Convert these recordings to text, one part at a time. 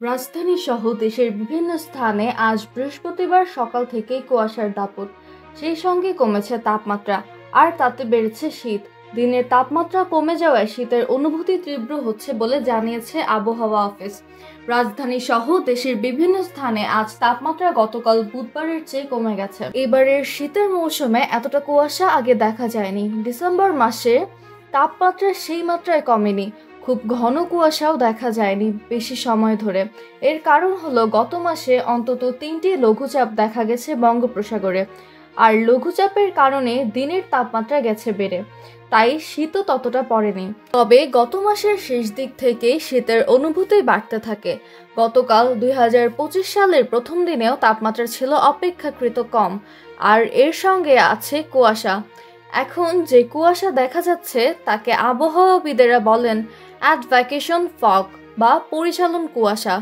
রাজধানী সহ দেশের বিভিন্ন স্থানে আজ বৃহস্পতিবার সকাল থেকেই কুয়াশার দাপট, সেই সঙ্গে কমেছে তাপমাত্রা আর তাতে বেড়েছে শীত। দিনের তাপমাত্রা কমে যাওয়ায় শীতের অনুভূতি তীব্র হচ্ছে বলে জানিয়েছে আবহাওয়া অফিস। রাজধানী সহ দেশের বিভিন্ন স্থানে আজ তাপমাত্রা গতকাল বুধবারের চেয়ে কমে গেছে। এবারের শীতের মৌসুমে এতটা কুয়াশা আগে দেখা যায়নি। ডিসেম্বর মাসে তাপমাত্রা সেই মাত্রায় কমেনি, খুব ঘন কুয়াশাও দেখা যায়নি বেশি সময় ধরে। এর কারণ হলো গত মাসে অন্তত 3টি লঘুচাপ দেখা গেছে বঙ্গোপসাগরে, আর লঘুচাপের কারণে দিনের তাপমাত্রা গেছে বেড়ে, তাই শীতও ততটা পড়েনি। তবে গত মাসের শেষ দিক থেকেই শীতের অনুভূতি বাড়তে থাকে। গতকাল 2025 সালের প্রথম দিনেও তাপমাত্রা ছিল অপেক্ষাকৃত কম, আর এর সঙ্গে আছে কুয়াশা। এখন যে কুয়াশা দেখা যাচ্ছে তাকে আবহাওয়াবিদেরা বলেন অ্যাডভ্যাকেশন ফগ বা পরিচালন কুয়াশা।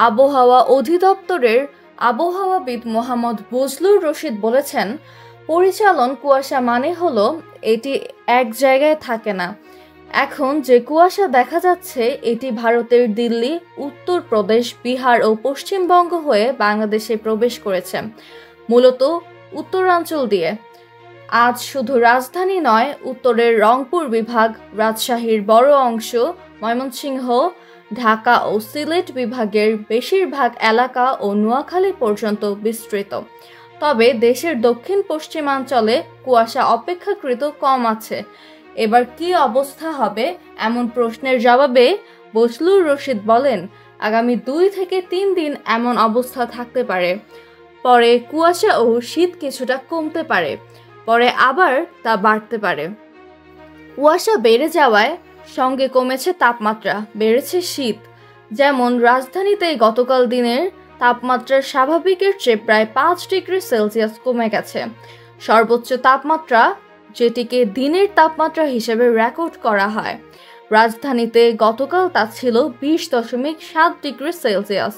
আবহাওয়া অধিদপ্তরের আবহাওয়াবিদ মোহাম্মদ বজলুর রশিদ বলেছেন, পরিচালন কুয়াশা মানে হলো এটি এক জায়গায় থাকে না। এখন যে কুয়াশা দেখা যাচ্ছে এটি ভারতের দিল্লি, উত্তরপ্রদেশ, বিহার ও পশ্চিমবঙ্গ হয়ে বাংলাদেশে প্রবেশ করেছে, মূলত উত্তরাঞ্চল দিয়ে। আজ শুধু রাজধানী নয়, উত্তরের রংপুর বিভাগ, রাজশাহীর বড় অংশ, ময়মনসিংহ, ঢাকা ও সিলেট বিভাগের বেশিরভাগ এলাকা ও নোয়াখালী পর্যন্ত বিস্তৃত। তবে দেশের দক্ষিণ পশ্চিমাঞ্চলে কুয়াশা অপেক্ষাকৃত কম আছে। এবার কি অবস্থা হবে এমন প্রশ্নের জবাবে বজলুর রশিদ বলেন, আগামী 2 থেকে 3 দিন এমন অবস্থা থাকতে পারে। পরে কুয়াশা ও শীত কিছুটা কমতে পারে, পরে আবার তা বাড়তে পারে। কুয়াশা বেড়ে যাওয়ায় সঙ্গে কমেছে তাপমাত্রা, বেড়েছে শীত। যেমন রাজধানীতে গতকাল দিনের তাপমাত্রা স্বাভাবিকের চেয়ে প্রায় 5 ডিগ্রি সেলসিয়াস কমে গেছে। সর্বোচ্চ তাপমাত্রা, যেটিকে দিনের তাপমাত্রা হিসেবে রেকর্ড করা হয়, রাজধানীতে গতকাল তা ছিল 20.7 ডিগ্রি সেলসিয়াস,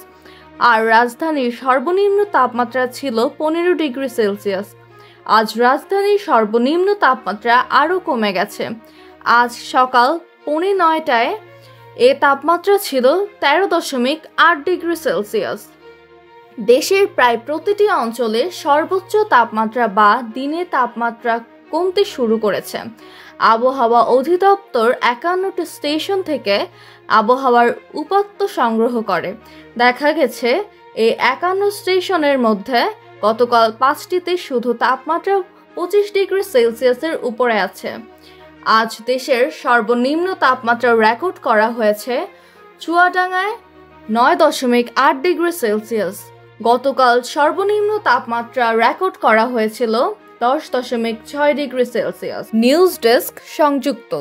আর রাজধানীর সর্বনিম্ন তাপমাত্রা ছিল 15 ডিগ্রি সেলসিয়াস। আজ রাজধানীর সর্বনিম্ন তাপমাত্রা আরও কমে গেছে। আজ সকাল 9:45টায় এ তাপমাত্রা ছিল 13.8 ডিগ্রি সেলসিয়াস। দেশের প্রায় প্রতিটি অঞ্চলে সর্বোচ্চ তাপমাত্রা বা দিনে তাপমাত্রা কমতে শুরু করেছে। আবহাওয়া অধিদপ্তর 51টি স্টেশন থেকে আবহাওয়ার উপাত্ত সংগ্রহ করে। দেখা গেছে এই 51 স্টেশনের মধ্যে গতকাল 5টিতে শুধু তাপমাত্রা 25 ডিগ্রি সেলসিয়াসের উপরে আছে। আজ দেশের সর্বনিম্ন তাপমাত্রা রেকর্ড করা হয়েছে চুয়াডাঙ্গায় 9.8 ডিগ্রি সেলসিয়াস। গতকাল সর্বনিম্ন তাপমাত্রা রেকর্ড করা হয়েছিল 10.6 ডিগ্রি সেলসিয়াস। নিউজ ডেস্ক সংযুক্ত।